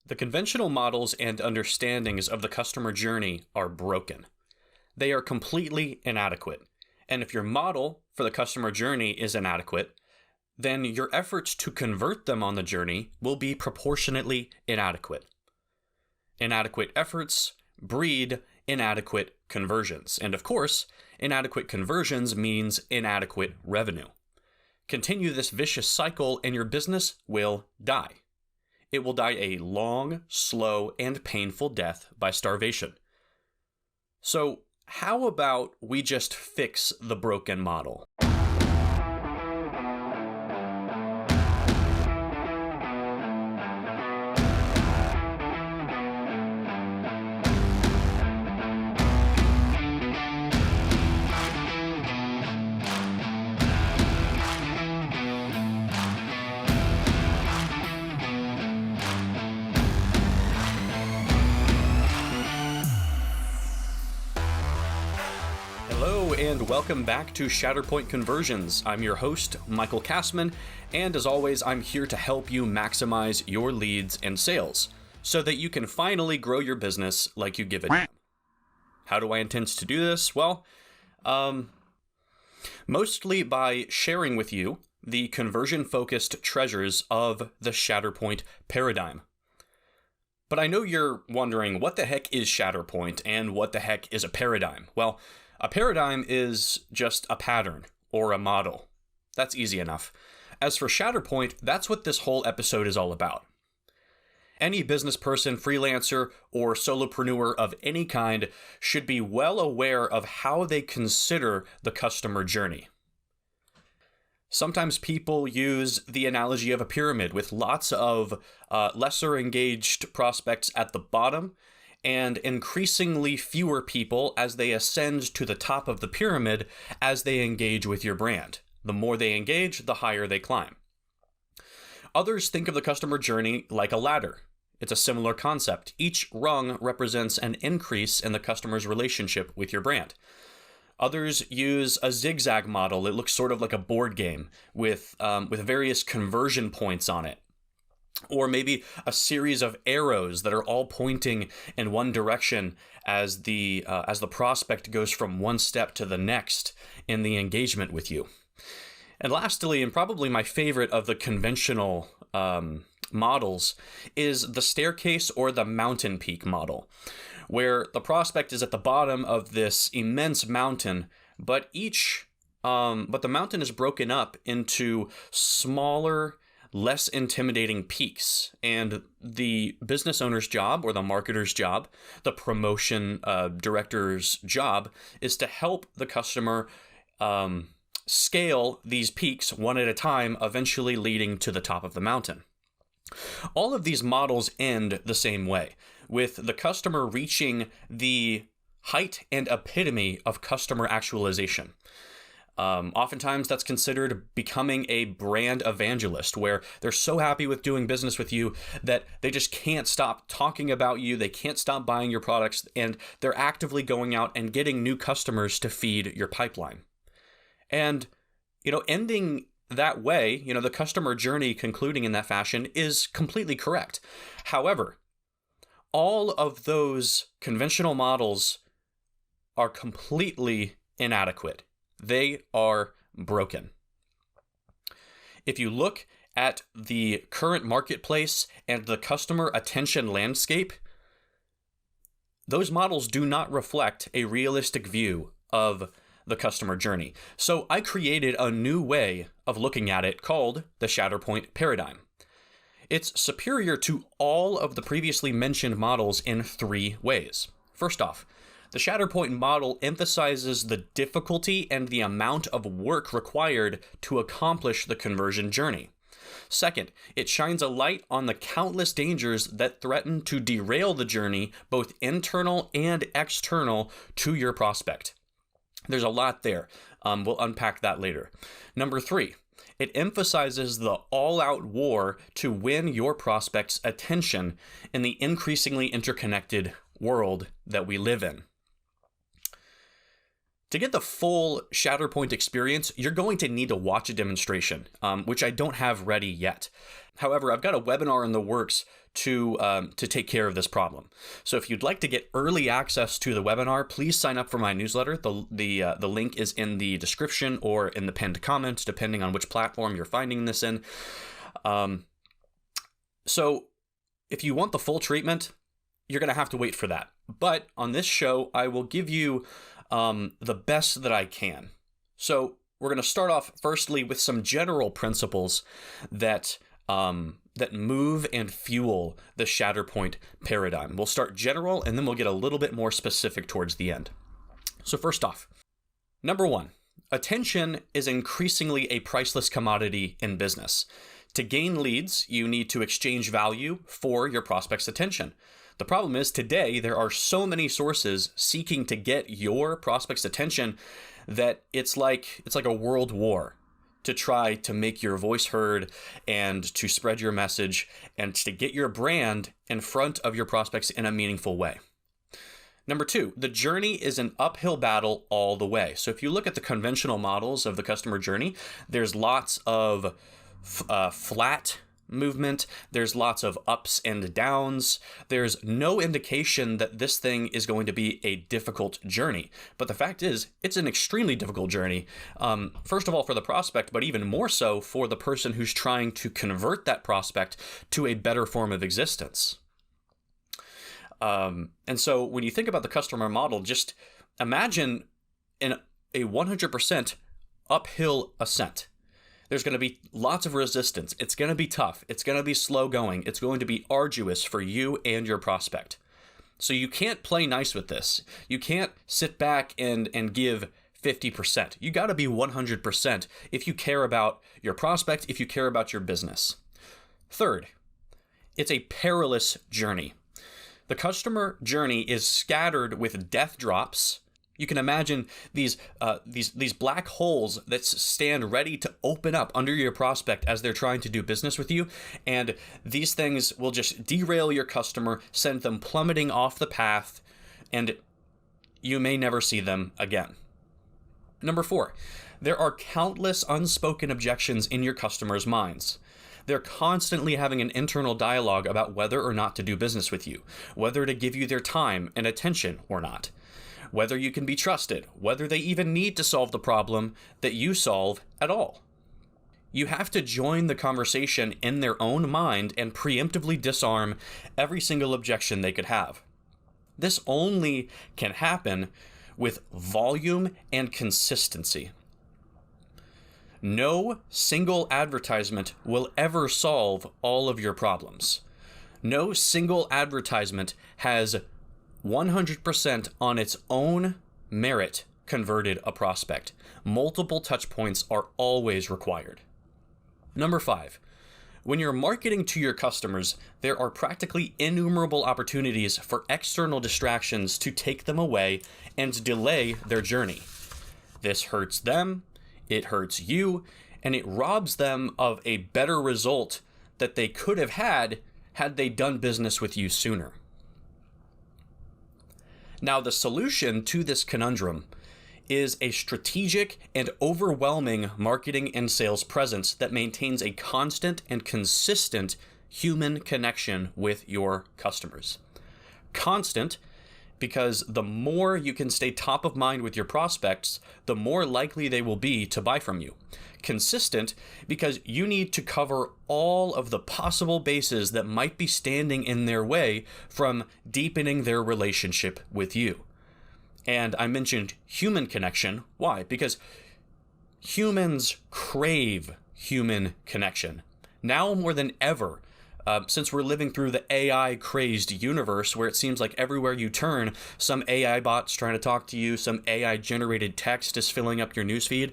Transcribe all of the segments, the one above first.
The conventional models and understandings of the customer journey are broken. They are completely inadequate. And if your model for the customer journey is inadequate, then your efforts to convert them on the journey will be proportionately inadequate. Inadequate efforts breed inadequate conversions. And of course, inadequate conversions means inadequate revenue. Continue this vicious cycle and your business will die. It will die a long, slow, and painful death by starvation. So, how about we just fix the broken model? Hello and welcome back to SHATTERPOINT Conversions. I'm your host, Michael Kassman, and as always, I'm here to help you maximize your leads and sales so that you can finally grow your business like you give a damn. How do I intend to do this? Well, mostly by sharing with you the conversion-focused treasures of the SHATTERPOINT paradigm. But I know you're wondering, what the heck is SHATTERPOINT and what the heck is a paradigm? Well, a paradigm is just a pattern or a model. That's easy enough. As for SHATTERPOINT, that's what this whole episode is all about. Any business person, freelancer, or solopreneur of any kind should be well aware of how they consider the customer journey. Sometimes people use the analogy of a pyramid with lots of lesser engaged prospects at the bottom and increasingly fewer people as they ascend to the top of the pyramid as they engage with your brand. The more they engage, the higher they climb. Others think of the customer journey like a ladder. It's a similar concept. Each rung represents an increase in the customer's relationship with your brand. Others use a zigzag model. It looks sort of like a board game with various conversion points on it. Or maybe a series of arrows that are all pointing in one direction as the prospect goes from one step to the next in the engagement with you. And lastly, and probably my favorite of the conventional models, is the staircase or the mountain peak model, where the prospect is at the bottom of this immense mountain, but the mountain is broken up into smaller, less intimidating peaks, and the business owner's job or the marketer's job, the promotion director's job, is to help the customer scale these peaks one at a time, eventually leading to the top of the mountain. All of these models end the same way, with the customer reaching the height and epitome of customer actualization. Oftentimes that's considered becoming a brand evangelist, where they're so happy with doing business with you that they just can't stop talking about you, they can't stop buying your products, and they're actively going out and getting new customers to feed your pipeline. And, ending that way, the customer journey concluding in that fashion is completely correct. However, all of those conventional models are completely inadequate. They are broken. If you look at the current marketplace and the customer attention landscape, those models do not reflect a realistic view of the customer journey. So I created a new way of looking at it called the SHATTERPOINT paradigm. It's superior to all of the previously mentioned models in three ways. First off, the SHATTERPOINT model emphasizes the difficulty and the amount of work required to accomplish the conversion journey. Second, it shines a light on the countless dangers that threaten to derail the journey, both internal and external, to your prospect. There's a lot there. We'll unpack that later. Number three, it emphasizes the all-out war to win your prospect's attention in the increasingly interconnected world that we live in. To get the full SHATTERPOINT experience, you're going to need to watch a demonstration, which I don't have ready yet. However, I've got a webinar in the works to take care of this problem. So if you'd like to get early access to the webinar, please sign up for my newsletter. The link is in the description or in the pinned comments, depending on which platform you're finding this in. So if you want the full treatment, you're going to have to wait for that. But on this show, I will give you the best that I can. So we're going to start off firstly with some general principles that move and fuel the SHATTERPOINT paradigm. We'll start general and then we'll get a little bit more specific towards the end. So first off, number one, attention is increasingly a priceless commodity in business. To gain leads, you need to exchange value for your prospect's attention. The problem is today there are so many sources seeking to get your prospect's attention that it's like a world war to try to make your voice heard and to spread your message and to get your brand in front of your prospects in a meaningful way. Number two, the journey is an uphill battle all the way. So if you look at the conventional models of the customer journey, there's lots of flat movement. There's lots of ups and downs. There's no indication that this thing is going to be a difficult journey. But the fact is, it's an extremely difficult journey. First of all, for the prospect, but even more so for the person who's trying to convert that prospect to a better form of existence. And so when you think about the customer model, just imagine a 100% uphill ascent. There's going to be lots of resistance. It's going to be tough. It's going to be slow going. It's going to be arduous for you and your prospect. So you can't play nice with this. You can't sit back and give 50%. You got to be 100% if you care about your prospect, if you care about your business. Third, it's a perilous journey. The customer journey is scattered with death drops. You can imagine these black holes that stand ready to open up under your prospect as they're trying to do business with you. And these things will just derail your customer, send them plummeting off the path, and you may never see them again. Number four, there are countless unspoken objections in your customers' minds. They're constantly having an internal dialogue about whether or not to do business with you, whether to give you their time and attention or not, whether you can be trusted, whether they even need to solve the problem that you solve at all. You have to join the conversation in their own mind and preemptively disarm every single objection they could have. This only can happen with volume and consistency. No single advertisement will ever solve all of your problems. No single advertisement has 100% on its own merit converted a prospect. Multiple touch points are always required. Number five, when you're marketing to your customers, there are practically innumerable opportunities for external distractions to take them away and delay their journey. This hurts them, it hurts you, and it robs them of a better result that they could have had they done business with you sooner. Now, the solution to this conundrum is a strategic and overwhelming marketing and sales presence that maintains a constant and consistent human connection with your customers. Constant, because the more you can stay top of mind with your prospects, the more likely they will be to buy from you. Consistent, because you need to cover all of the possible bases that might be standing in their way from deepening their relationship with you. And I mentioned human connection. Why? Because humans crave human connection. Now more than ever, since we're living through the AI-crazed universe where it seems like everywhere you turn, some AI bot's trying to talk to you, some AI-generated text is filling up your newsfeed,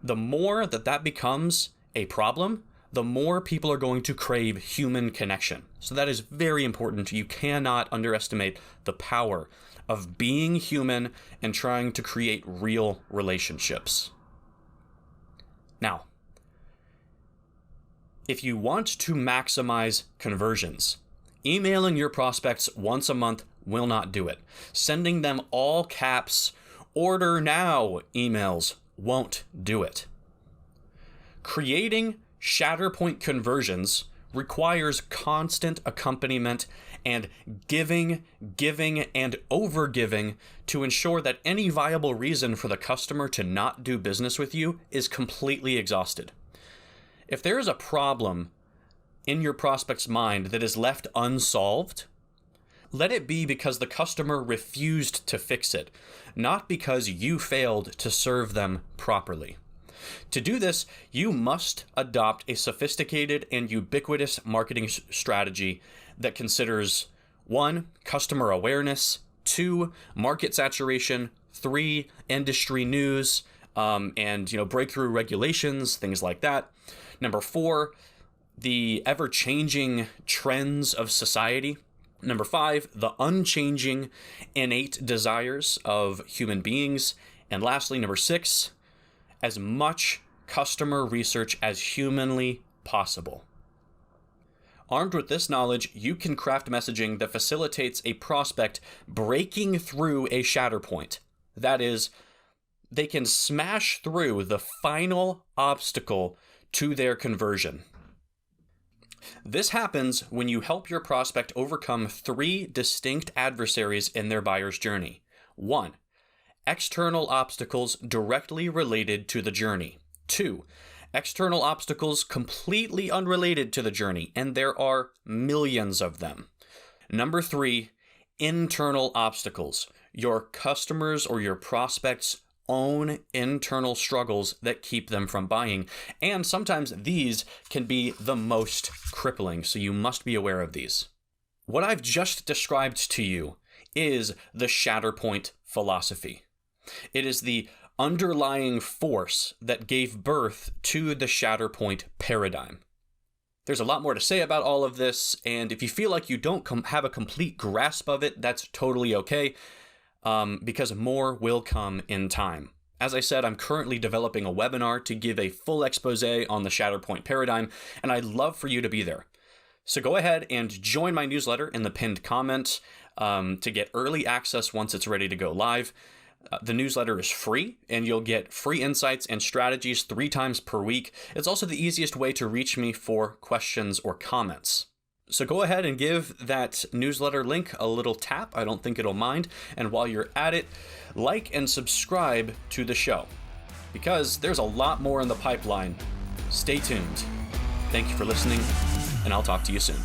the more that becomes a problem, the more people are going to crave human connection. So that is very important. You cannot underestimate the power of being human and trying to create real relationships. Now, if you want to maximize conversions, emailing your prospects once a month will not do it. Sending them all caps order now emails won't do it. Creating SHATTERPOINT conversions requires constant accompaniment and giving, and overgiving to ensure that any viable reason for the customer to not do business with you is completely exhausted. If there is a problem in your prospect's mind that is left unsolved, let it be because the customer refused to fix it, not because you failed to serve them properly. To do this, you must adopt a sophisticated and ubiquitous marketing strategy that considers 1. Customer awareness, 2. Market saturation, 3. Industry news, and breakthrough regulations, things like that. Number 4, the ever-changing trends of society. Number 5, the unchanging innate desires of human beings. And lastly, number 6, as much customer research as humanly possible. Armed with this knowledge, you can craft messaging that facilitates a prospect breaking through a shatter point. That is, they can smash through the final obstacle to their conversion. This happens when you help your prospect overcome 3 distinct adversaries in their buyer's journey. 1. External obstacles directly related to the journey. 2. External obstacles completely unrelated to the journey, and there are millions of them. Number 3, internal obstacles. Your customers or your prospects' own internal struggles that keep them from buying. And sometimes these can be the most crippling, so you must be aware of these. What I've just described to you is the SHATTERPOINT philosophy. It is the underlying force that gave birth to the SHATTERPOINT paradigm. There's a lot more to say about all of this, and if you feel like you don't have a complete grasp of it, that's totally okay, because more will come in time. As I said, I'm currently developing a webinar to give a full expose on the SHATTERPOINT paradigm, and I'd love for you to be there. So go ahead and join my newsletter in the pinned comment to get early access once it's ready to go live. The newsletter is free, and you'll get free insights and strategies 3 times per week. It's also the easiest way to reach me for questions or comments. So go ahead and give that newsletter link a little tap. I don't think it'll mind. And while you're at it, like and subscribe to the show, because there's a lot more in the pipeline. Stay tuned. Thank you for listening, and I'll talk to you soon.